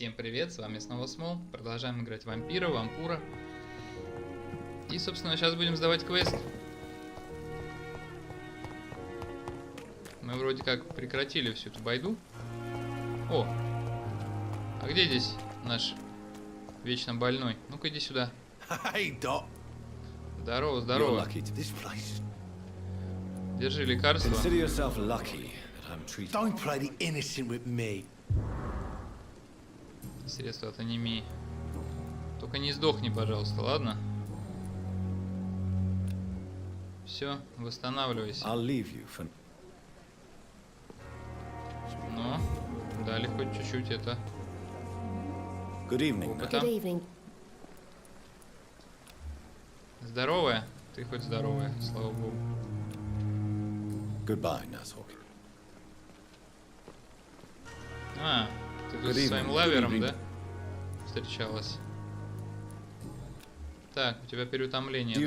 Всем привет, с вами снова Смол. Продолжаем играть вампира, вампура. И, собственно, сейчас будем сдавать квест. Мы вроде как прекратили всю эту байду. О! А где здесь наш вечно больной? Ну-ка иди сюда. Здорово, здорово. Держи лекарство. Средство от анемии. Только не сдохни, пожалуйста, ладно? Все, восстанавливайся. Ну, дали хоть чуть-чуть это. Опыта. Здоровая? Ты хоть здоровая, слава богу. А, ты тут со своим лавером, да? Встречалась. Так, у тебя переутомление, да?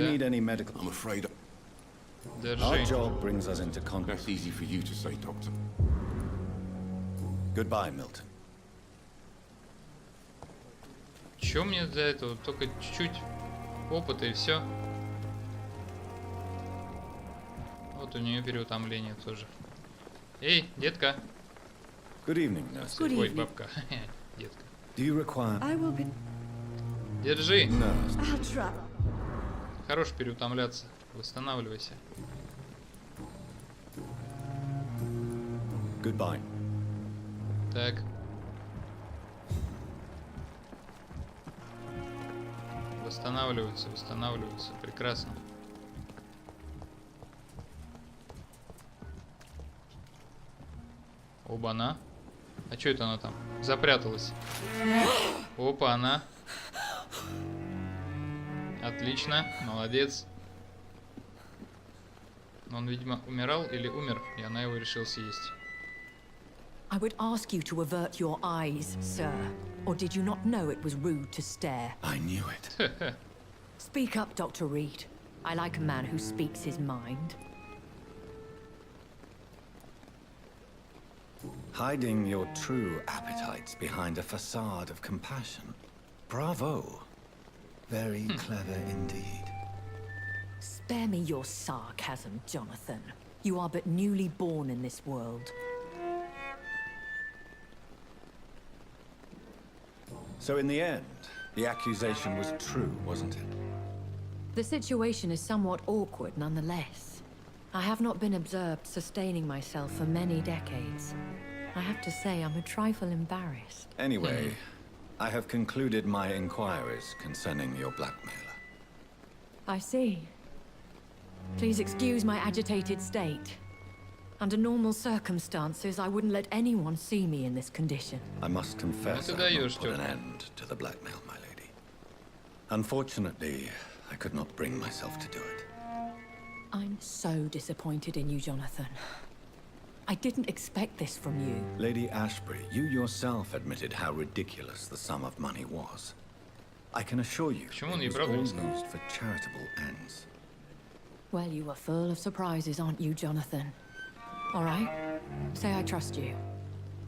Держи. Чё мне для этого? Только чуть-чуть опыта и все. Вот у нее переутомление тоже. Эй, детка. Ой, бабка. Детка. Держи. Хорош переутомляться. Восстанавливайся. Так. Восстанавливаются, восстанавливаются. Прекрасно. Оба-на. А что это она там? Запряталась. Опа, она. Отлично, молодец. Он, видимо, умирал или умер, и она его решила съесть. I would ask you to avert your eyes, sir. Or did you not know it was rude to stare? I knew it. Speak up, Dr. Reed. I like a man who speaks his mind. Hiding your true appetites behind a facade of compassion. Bravo. Very clever indeed. Spare me your sarcasm, Jonathan. You are but newly born in this world. So in the end, the accusation was true, wasn't it? The situation is somewhat awkward nonetheless. I have not been observed sustaining myself for many decades. I have to say I'm a trifle embarrassed. Anyway, I have concluded my inquiries concerning your blackmailer. I see. Please excuse my agitated state. Under normal circumstances, I wouldn't let anyone see me in this condition. I must confess I have not put an end to the blackmail, my lady. Unfortunately, I could not bring myself to do it. I'm so disappointed in you, Jonathan. I didn't expect this from you. Lady Ashbury, you yourself admitted how ridiculous the sum of money was. I can assure you it was all used for charitable ends. Well, you are full of surprises, aren't you, Jonathan? All right, say I trust you,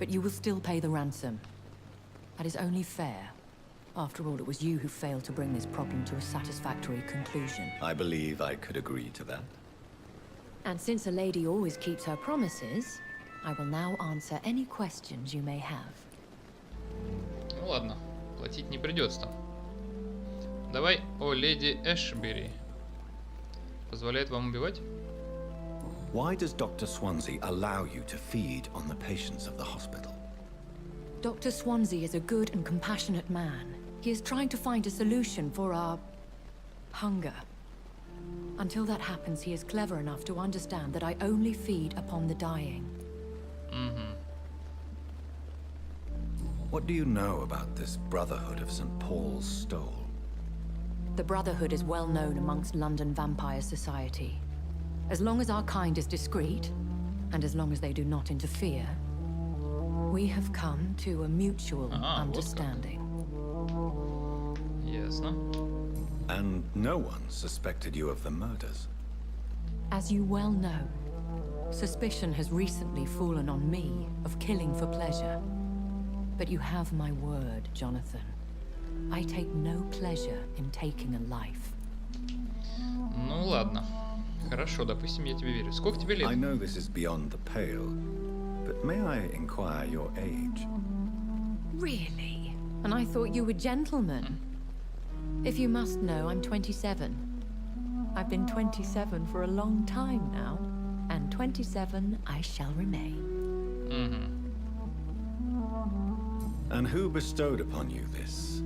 but you will still pay the ransom. That is only fair. After all, it was you who failed to bring this problem to a satisfactory conclusion. I believe I could agree to that. And since a lady always keeps her promises, I will now answer any questions you may have. Ну ладно, платить не придется. Давай о леди Эшбери. Позволяет вам убивать? Why does Dr. Swansea allow you to feed on the patients of the hospital? Dr. Swansea is a good and compassionate man. He is trying to find a solution for our hunger. Until that happens, he is clever enough to understand that I only feed upon the dying. What do you know about this Brotherhood of St. Paul's Stole? The Brotherhood is well known amongst London vampire society. As long as our kind is discreet, and as long as they do not interfere, we have come to a mutual understanding. Ясно. And no one suspected you of the murders? As you well know, suspicion has recently fallen on me of killing for pleasure. But you have my word, Jonathan. I take no pleasure in taking a life. Ну ладно. Хорошо, допустим, я тебе верю. Сколько тебе лет? I know this is beyond the pale, but may I inquire your age? Really? And I thought you were gentlemen. If you must know, I'm 27. I've been 27 for a long time now, and 27 I shall remain. And who bestowed upon you this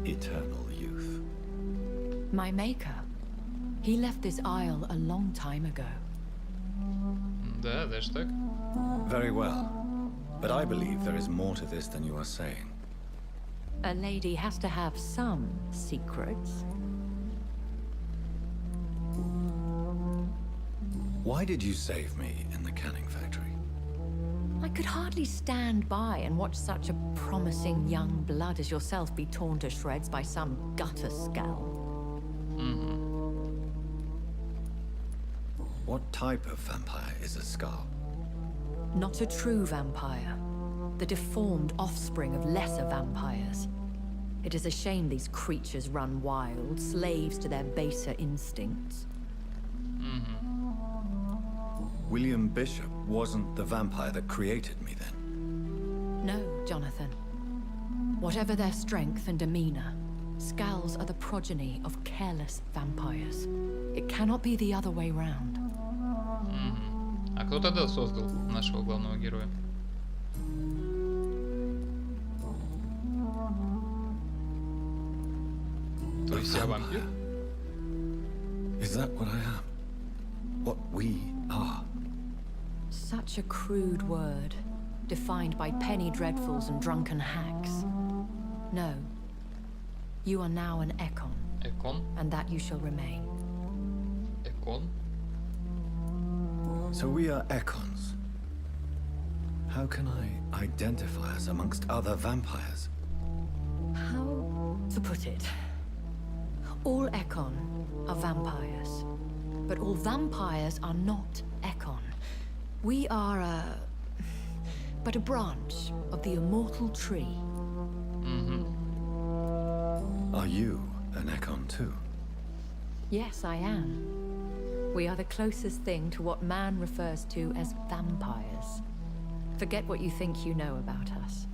eternal youth? My maker. He left this isle a long time ago. Да, даже так. Very well. But I believe there is more to this than you are saying. A lady has to have some secrets. Why did you save me in the canning factory? I could hardly stand by and watch such a promising young blood as yourself be torn to shreds by some gutter skull. What type of vampire is a skull? Not a true vampire. The deformed offspring of lesser vampires. It is a shame these creatures run wild, slaves to their baser instincts. William Bishop wasn't the vampire that created me then? No, Jonathan. Whatever their strength and demeanor, skulls are the progeny of careless vampires. It cannot be the other way round. А кто тогда создал нашего главного героя? То есть я вампир? Is that what I am? What we are? Such a crude word, defined by penny dreadfuls and drunken hacks. No. You are now an Ekon. Экон? And that you shall remain. Экон? So we are Ekons. How can I identify us amongst other vampires? How to put it? All Ekon are vampires. But all vampires are not Ekon. We are but a branch of the immortal tree. Are you an Ekon too? Yes, I am. We are the closest thing to what man refers to as vampires. Forget what you think you know about us.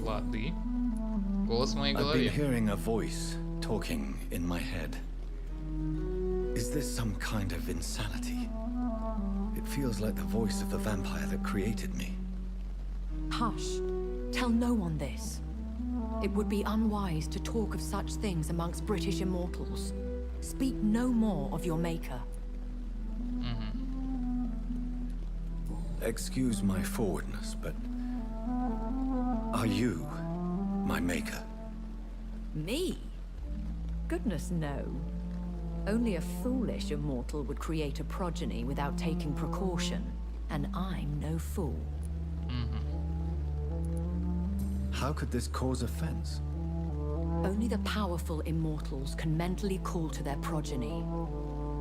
Лады. Голос в моей I've голове. been hearing a voice talking in my head. Is this some kind of insanity? It feels like the voice of the vampire that created me. Hush. Tell no one this. It would be unwise to talk of such things amongst British immortals. Speak no more of your maker. Excuse my forwardness, but are you my maker? Me? Goodness, no. Only a foolish immortal would create a progeny without taking precaution, and I'm no fool. How could this cause offense? Only the powerful immortals can mentally call to their progeny.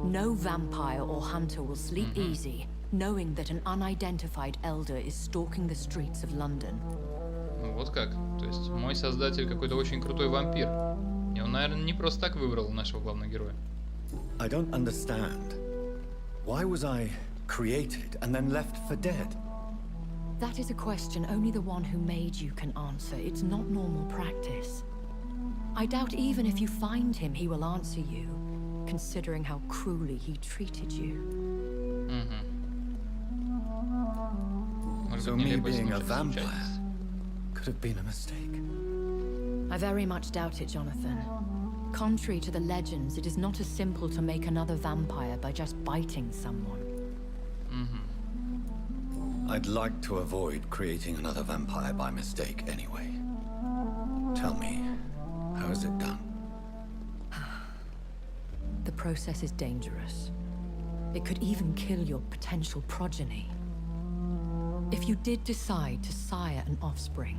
No vampire or hunter will sleep easy, knowing that an unidentified elder is stalking the streets of London. Ну вот как. То есть мой создатель какой-то очень крутой вампир. И он, наверное, не просто так выбрал нашего главного героя. I don't understand. Why was I created and then left for dead? That is a question only the one who made you can answer. It's not normal practice. I doubt even if you find him, he will answer you, considering how cruelly he treated you. So me being a vampire could have been a mistake. I very much doubt it, Jonathan. Contrary to the legends, it is not as simple to make another vampire by just biting someone. I'd like to avoid creating another vampire by mistake anyway. Tell me, how is it done? The process is dangerous. It could even kill your potential progeny. If you did decide to sire an offspring,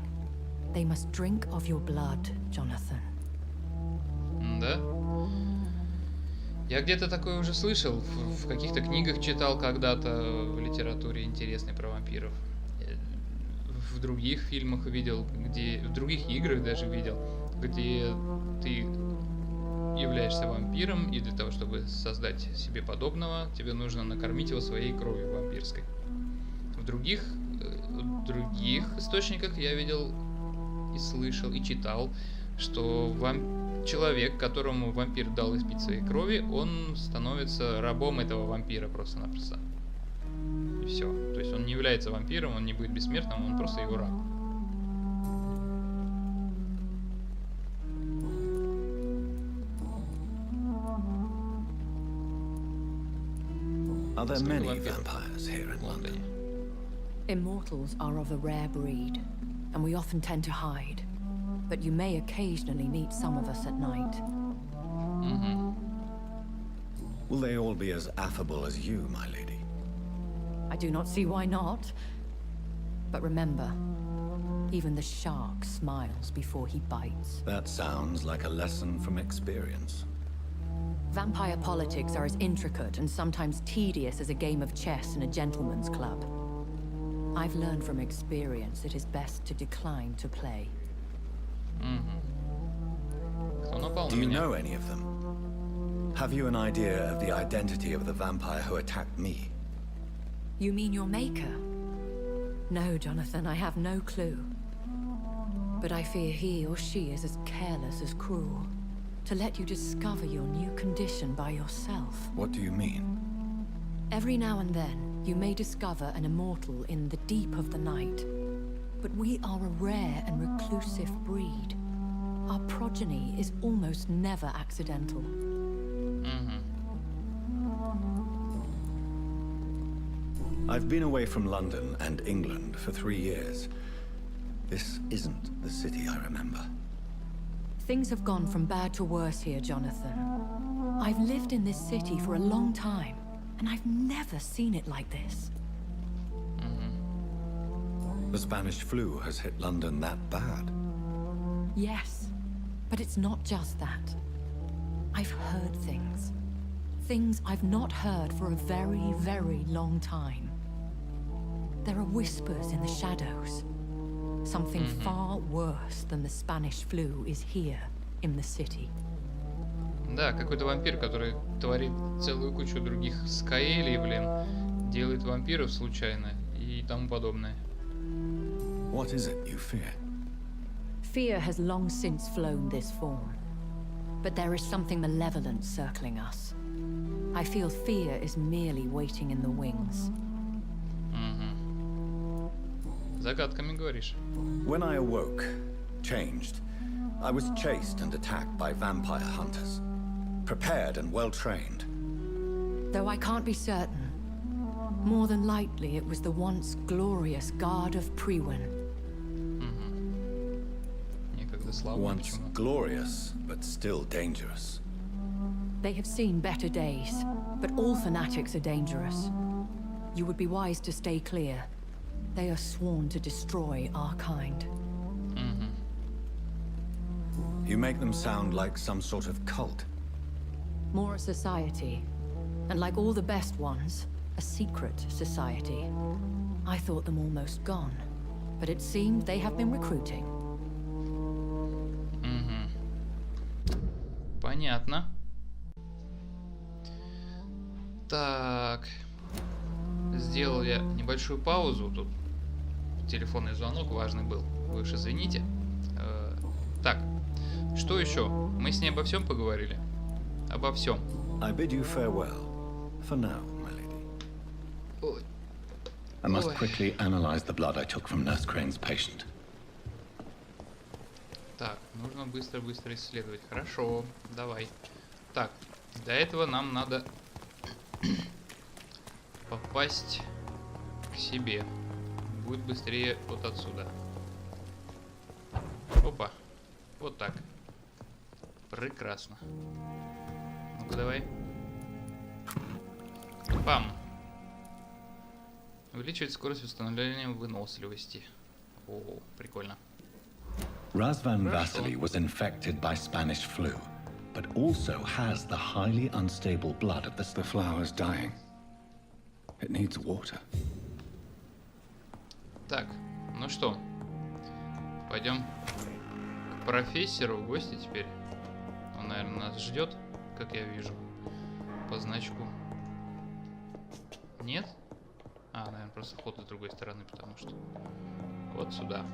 they must drink of your blood, Jonathan. Да? Я где-то такое уже слышал, в каких-то книгах читал когда-то в литературе интересной про вампиров. в других фильмах видел, где в других играх даже видел, где ты являешься вампиром, и для того, чтобы создать себе подобного, тебе нужно накормить его своей кровью вампирской. В других источниках я видел и слышал, и читал, что человек, которому вампир дал испить своей крови, он становится рабом этого вампира просто-напросто. И все. То есть он не является вампиром, он не будет бессмертным, он просто его раб. Are there many vampires here in London? Immortals are of a rare breed, and we often tend to hide. But you may occasionally meet some of us at night. Will they all be as affable as you, my lady? I do not see why not. But remember, even the shark smiles before he bites. That sounds like a lesson from experience. Vampire politics are as intricate and sometimes tedious as a game of chess in a gentleman's club. I've learned from experience it is best to decline to play. Do you know any of them? Have you an idea of the identity of the vampire who attacked me? You mean your maker? No, Jonathan, I have no clue. But I fear he or she is as careless as cruel. To let you discover your new condition by yourself. What do you mean? Every now and then, you may discover an immortal in the deep of the night. But we are a rare and reclusive breed. Our progeny is almost never accidental. I've been away from London and England for 3 years. This isn't the city I remember. Things have gone from bad to worse here, Jonathan. I've lived in this city for a long time, and I've never seen it like this. The Spanish flu has hit London that bad. Yes, but it's not just that. I've heard things. Things I've not heard for a very, very long time. There are whispers in the shadows. Something far worse than the Spanish flu is here in the city. Да, какой-то вампир, который творит целую кучу других скаэлей, блин, делает вампиров случайно и тому подобное. What is it you fear? Fear has long since flown this form. But there is something malevolent circling us. I feel fear is merely waiting in the wings. Загадками говоришь. When I awoke, changed, I was chased and attacked by vampire hunters. Prepared and well-trained. Though I can't be certain, more than likely it was the once glorious Guard of Prewin. Некогда славно, Once почему? glorious, but still dangerous. They have seen better days, but all fanatics are dangerous. You would be wise to stay clear. They are sworn to destroy our kind. You make them sound like some sort of cult. More a society, and like all the best ones, a secret society. I thought them almost gone, but it seemed they have been recruiting. Понятно. Так. Сделал я небольшую паузу. Тут телефонный звонок важный был. Вы уж извините. Так. Что еще? Мы с ней обо всем поговорили? Обо всем. I bid you farewell. For now, my lady. Ой. I must quickly analyze the blood I took from Nurse Crane's patient. Так, нужно быстро-быстро исследовать. Хорошо, давай. Так, для этого нам надо попасть к себе. Будет быстрее вот отсюда. Опа. Вот так. Прекрасно. Ну-ка, давай. Пам. Увеличивает скорость восстановления выносливости. О, прикольно. Razvan Vasily was infected by Spanish flu, but also has the highly unstable blood of the flower's dying. It needs water. Так, Ну что, пойдем к профессору в гости теперь. Он, наверное, нас ждет, как я вижу, по значку. Нет? А, наверное, просто ход с другой стороны, потому что вот сюда.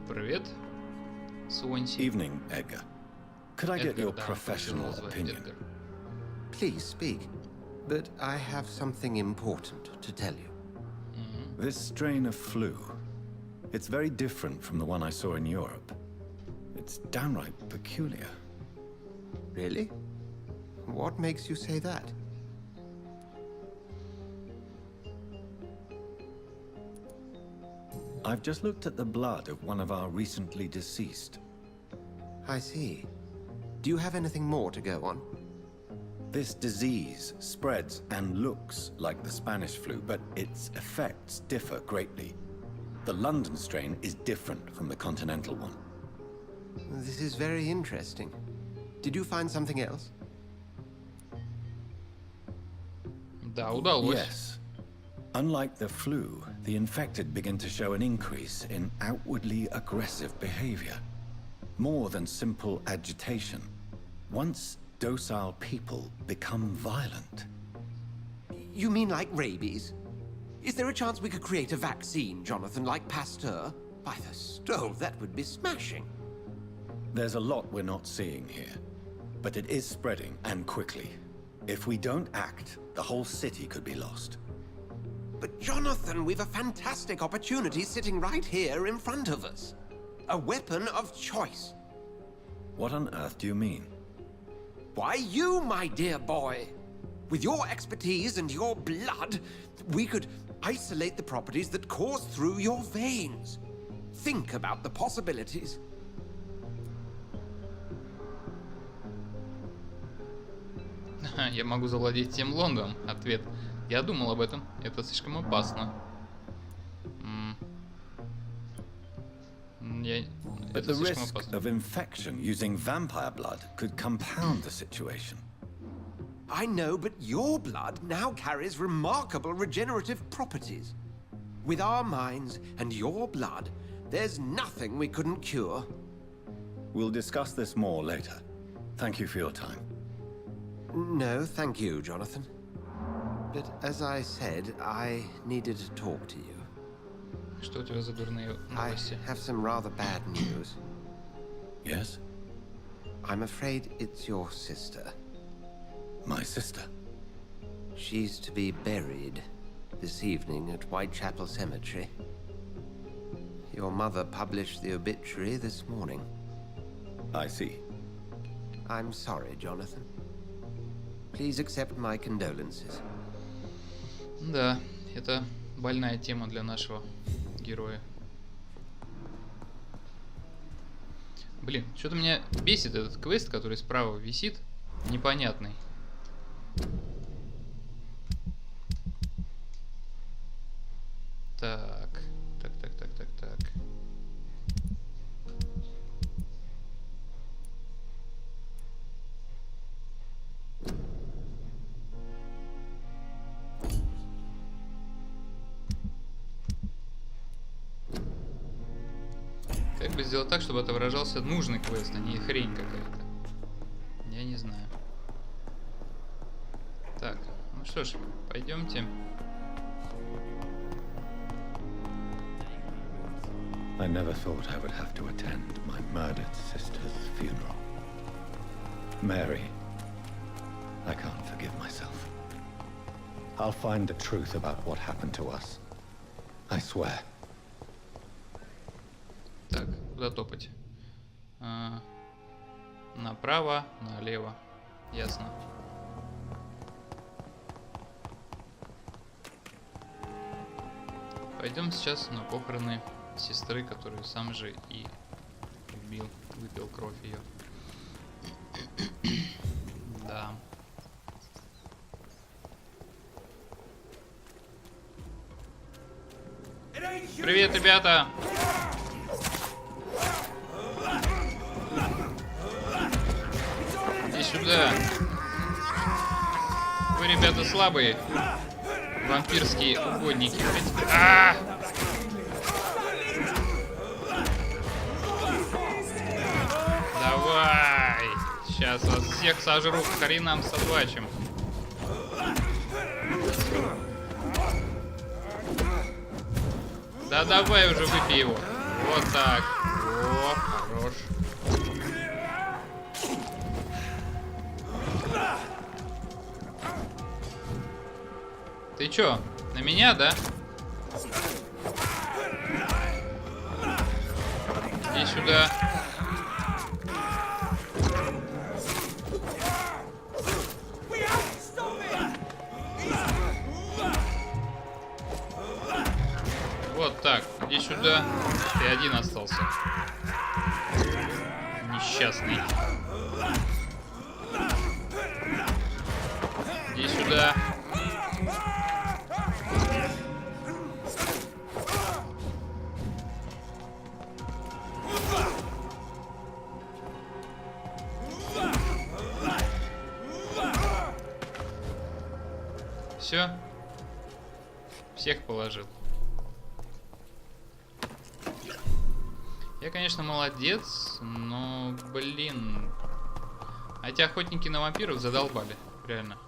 Привет, Суонси. Evening, Edgar. Could I get your professional opinion? Please speak, but I have something important to tell you. This strain of flu, it's very different from the one I saw in Europe. It's downright peculiar. Really? What makes you say that? I've just looked at the blood of one of our recently deceased. I see. Do you have anything more to go on? This disease spreads and looks like the Spanish flu, but its effects differ greatly. The London strain is different from the continental one. This is very interesting. Did you find something else? Да, удалось. Yes. Unlike the flu, the infected begin to show an increase in outwardly aggressive behavior. More than simple agitation. Once docile people become violent. You mean like rabies? Is there a chance we could create a vaccine, Jonathan, like Pasteur? By the stove, that would be smashing. There's a lot we're not seeing here. But it is spreading, and quickly. If we don't act, the whole city could be lost. But Jonathan, we've a fantastic opportunity sitting right here in front of us. A weapon of choice. What on earth do you mean? Why, you, my dear boy. With your expertise and your blood, we could isolate the properties that course through your veins. Think about the possibilities. Я могу завладеть всем Лондоном. Ответ. Я думал об этом. Это слишком опасно. But the risk of infection using vampire blood could compound the situation. I know, but your blood now carries remarkable regenerative properties. With our minds and your blood, there's nothing we couldn't cure. We'll discuss this more later. Thank you for your time. No, thank you, Jonathan. But as I said, I needed to talk to you. Что у тебя за дурные I новости? have some rather bad news. Yes? I'm afraid it's your sister. My sister? She's to be buried this evening at Whitechapel Cemetery. Your mother published the obituary this morning. I see. I'm sorry, Jonathan. Please accept my condolences. Да, это больная тема для нашего героя. Блин, что-то меня бесит этот квест, который справа висит, непонятный. Так. Как бы сделать так, чтобы отображался нужный квест, а не хрень какая-то? Я не знаю. Так, ну что ж, пойдемте. I never thought I would have to attend my murdered sister's funeral. Mary, I can't forgive myself. I'll find the truth about what happened to us. I swear. Так, куда топать? Направо, налево. Ясно. Пойдем сейчас на похороны сестры, которую сам же и убил, выпил кровь ее. Да. Привет, ребята! Иди сюда! Вы, ребята, слабые. Вампирские угодники. Давай! Сейчас вас всех сожру к хренам собачьим. Да давай уже выпей его. Вот так. О, хорош. Ты чё, на меня, да? Иди сюда. Вот так, иди сюда. Ты один остался. Несчастный. Иди сюда. Все. Всех положил. Я, конечно, молодец, но, блин. А эти охотники на вампиров задолбали. Реально.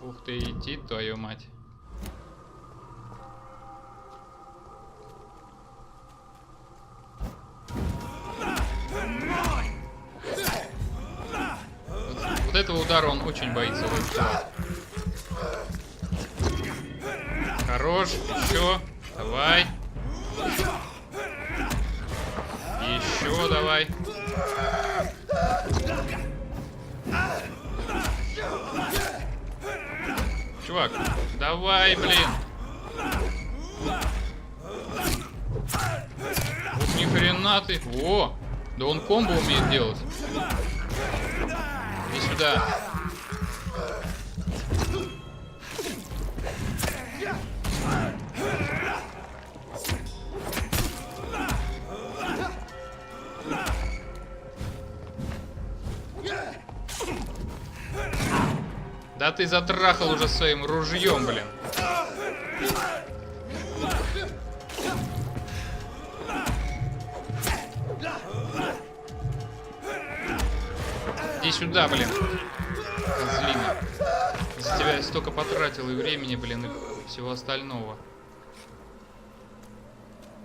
Ух ты, иди, твою мать. Вот этого удара он очень боится. Вот. Хорош, еще. Давай. Еще давай. Чувак, давай, блин. Вот ни хрена ты. О, да он комбо умеет делать. Иди сюда. Да ты затрахал уже своим ружьем, блин. Иди сюда, блин. Козлина. За тебя я столько потратил и времени, блин, и всего остального.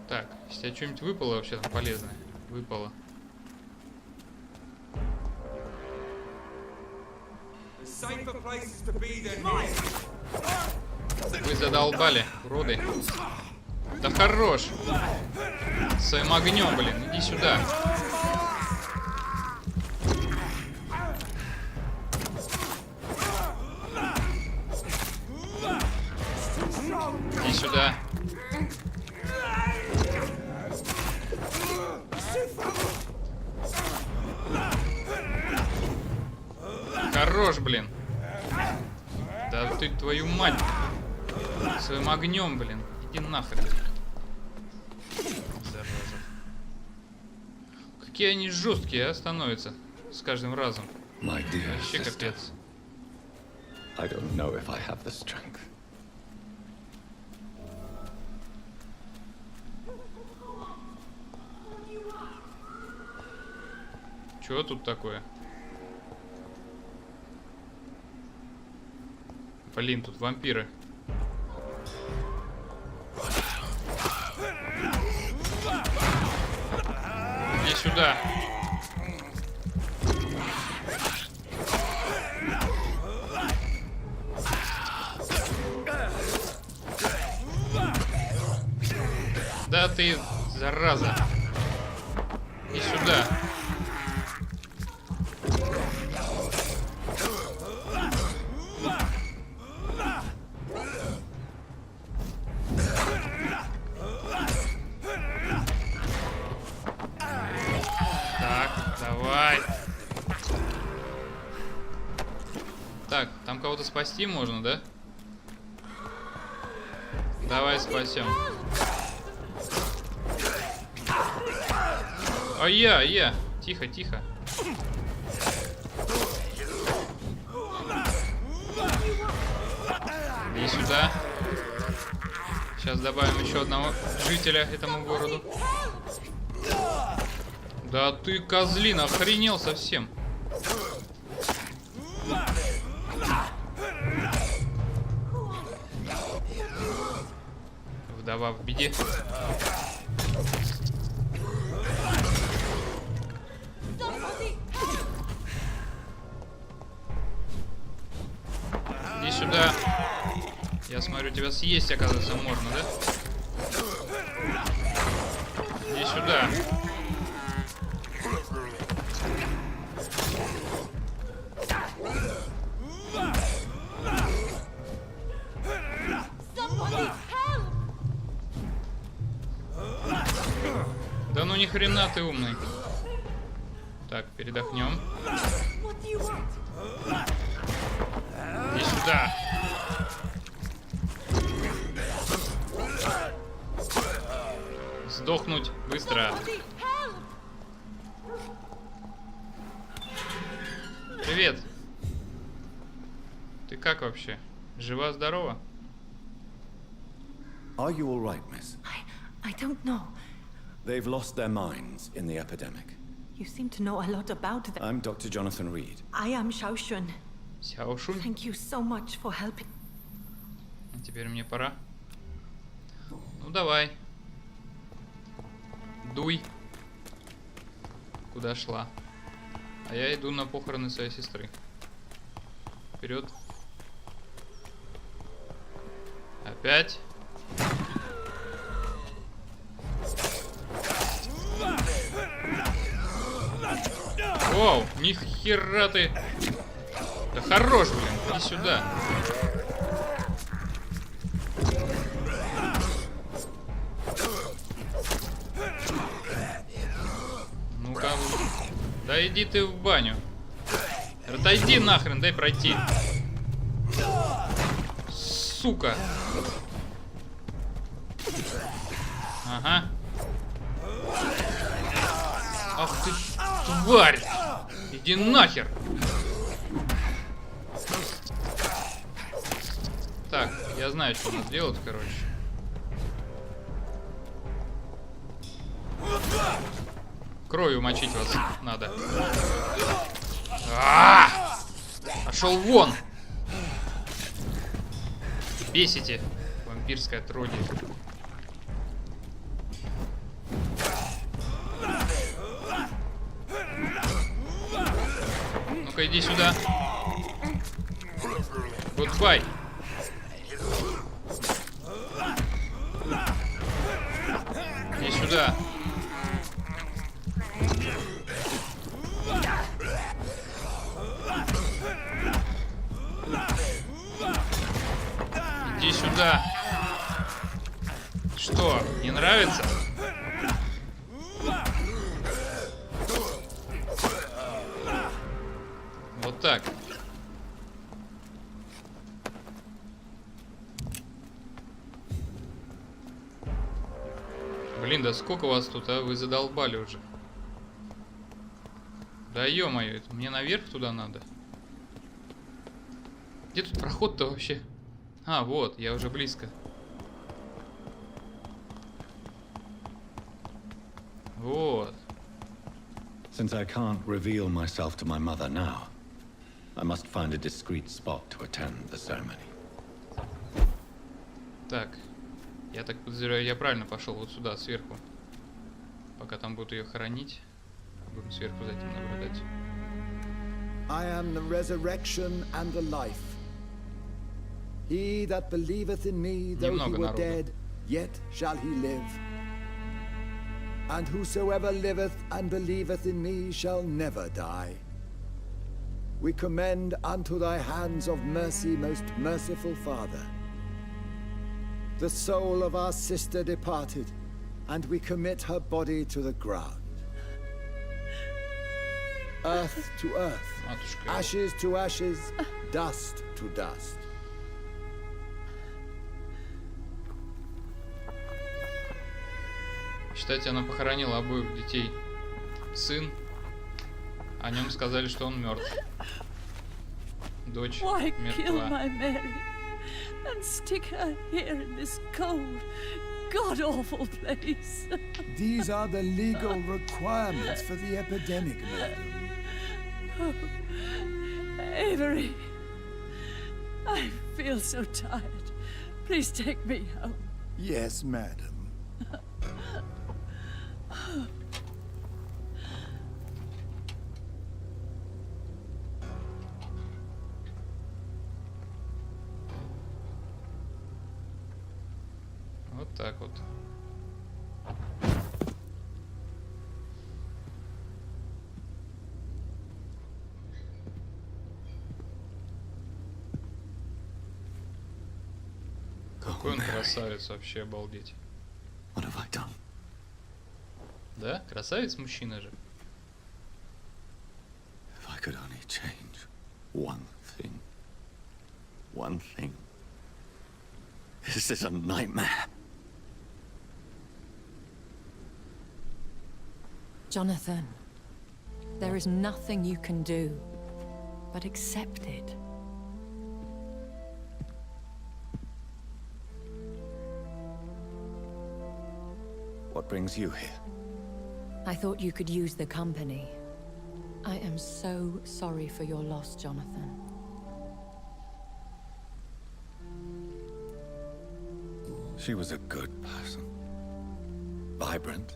Так, если тебе что-нибудь выпало вообще там полезное? Выпало. Вы задолбали, уроды. Да хорош. Своим огнем, блин, иди сюда. Иди сюда. Хорош, блин. Да ты твою мать. Своим огнем, блин. Иди нахрен. Зараза. Какие они жесткие, а, становятся с каждым разом. Вообще капец. Чего тут такое? Блин, тут вампиры. Иди сюда. Да ты, зараза. Иди сюда. Так, там кого-то спасти можно, да? Давай спасем. А я. Тихо, тихо. Иди сюда. Сейчас добавим еще одного жителя этому городу. Да ты, козлин, охренел совсем. Вдова в беде. Иди сюда. Я смотрю, тебя съесть, оказывается, можно, да? Иди сюда. Да ну ни хрена ты умный. Так, передохнем. Иди сюда. Сдохнуть быстро. Привет. Ты как вообще? Жива-здорова? Are you all right, miss? I don't know. They've lost their minds in the epidemic. You seem to know a lot about them. I'm Dr. Jonathan Reed. I am Xiaoxun. Сяошунь. Thank you so much for helping. Теперь мне пора. Ну давай. Дуй. Куда шла? А я иду на похороны своей сестры. Вперед. Опять. Воу, нихера ты. Да хорош, блин, иди сюда. Ну-ка, да иди ты в баню. Отойди нахрен, дай пройти. Сука. Ага. Ах ты, тварь! Иди нахер! Так, я знаю, что надо делать, короче. Кровью мочить вас надо. Пошел вон! Бесите, вампирское отродье. Ну-ка, иди сюда. Гудбай. Иди сюда. Иди сюда. Что, не нравится? Вот так. Блин, да сколько вас тут, а? Вы задолбали уже. Да ё-моё, это мне наверх туда надо. Где тут проход-то вообще? А, вот, я уже близко. Вот. Since I can't reveal myself to my mother now, I must find a discreet spot to attend the ceremony. Так. Я так подозреваю, я правильно пошел вот сюда, сверху. Пока там будут ее хоронить. Буду сверху за этим наблюдать. I am the resurrection and the life. He that believeth in me, though he were dead, yet shall he live. And whosoever liveth and believeth in me shall never die. We commend unto thy hands of mercy, most merciful Father, the soul of our sister departed, and we commit her body to the ground. Earth to earth, ashes to ashes, dust to dust. Считайте, она похоронила обоих детей. Сын. О нем сказали, что он мертв. Дочь мертва. and stick her here in this cold, god-awful place. These are the legal requirements for the epidemic, madam. Oh, Avery, I feel so tired. Please take me home. Yes, madam. Вот так вот. Какой он красавец, вообще обалдеть. What have I done? Да? Красавец мужчина же. If I could only change one thing. One thing. This is a nightmare. Jonathan, there is nothing you can do but accept it. What brings you here? I thought you could use the company. I am so sorry for your loss, Jonathan. She was a good person. Vibrant,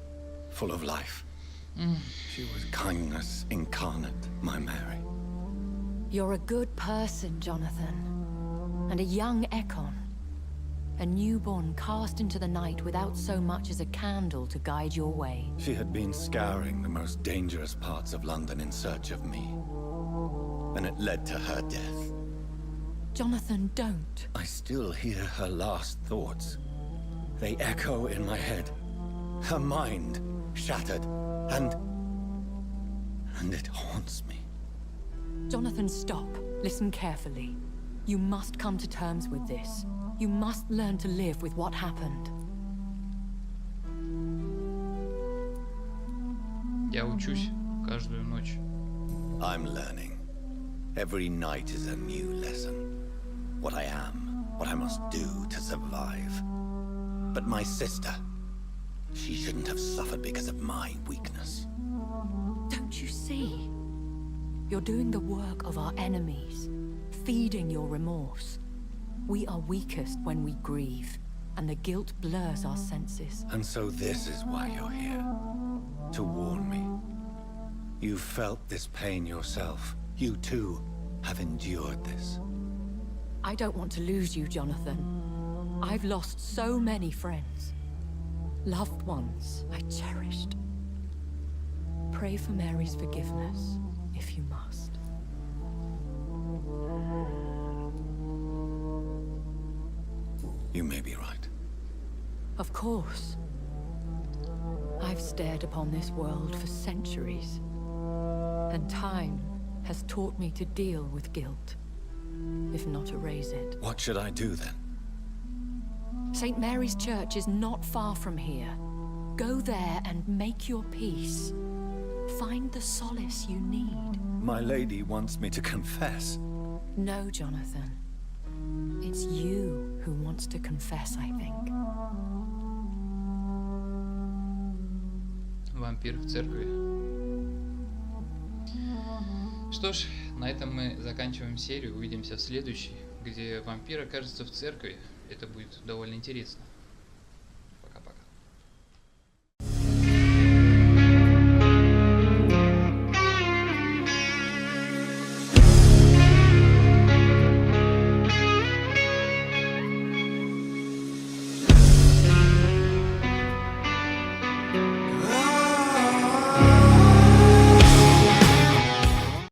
full of life. She was kindness incarnate, my Mary. You're a good person, Jonathan. And a young Ekon. A newborn cast into the night without so much as a candle to guide your way. She had been scouring the most dangerous parts of London in search of me. And it led to her death. Jonathan, don't. I still hear her last thoughts. They echo in my head. Her mind shattered, and it haunts me. Jonathan, stop. Listen carefully. You must come to terms with this. You must learn to live with what happened. Я учусь каждую ночь. I'm learning. Every night is a new lesson. What I am, what I must do to survive. But my sister, she shouldn't have suffered because of my weakness. Don't you see? You're doing the work of our enemies, feeding your remorse. We are weakest when we grieve, and the guilt blurs our senses. And so this is why you're here. To warn me. You felt this pain yourself. You too have endured this. I don't want to lose you, Jonathan. I've lost so many friends. Loved ones I cherished. Pray for Mary's forgiveness, if you must. You may be right. Of course. I've stared upon this world for centuries, and time has taught me to deal with guilt, if not erase it. What should I do then? St. Mary's Church is not far from here. Go there and make your peace. Find the solace you need. My lady wants me to confess. No, Jonathan. It's you who wants to confess, I think. Вампир в церкви. Что ж, на этом мы заканчиваем серию. Увидимся в следующей, где вампир окажется в церкви. Это будет довольно интересно.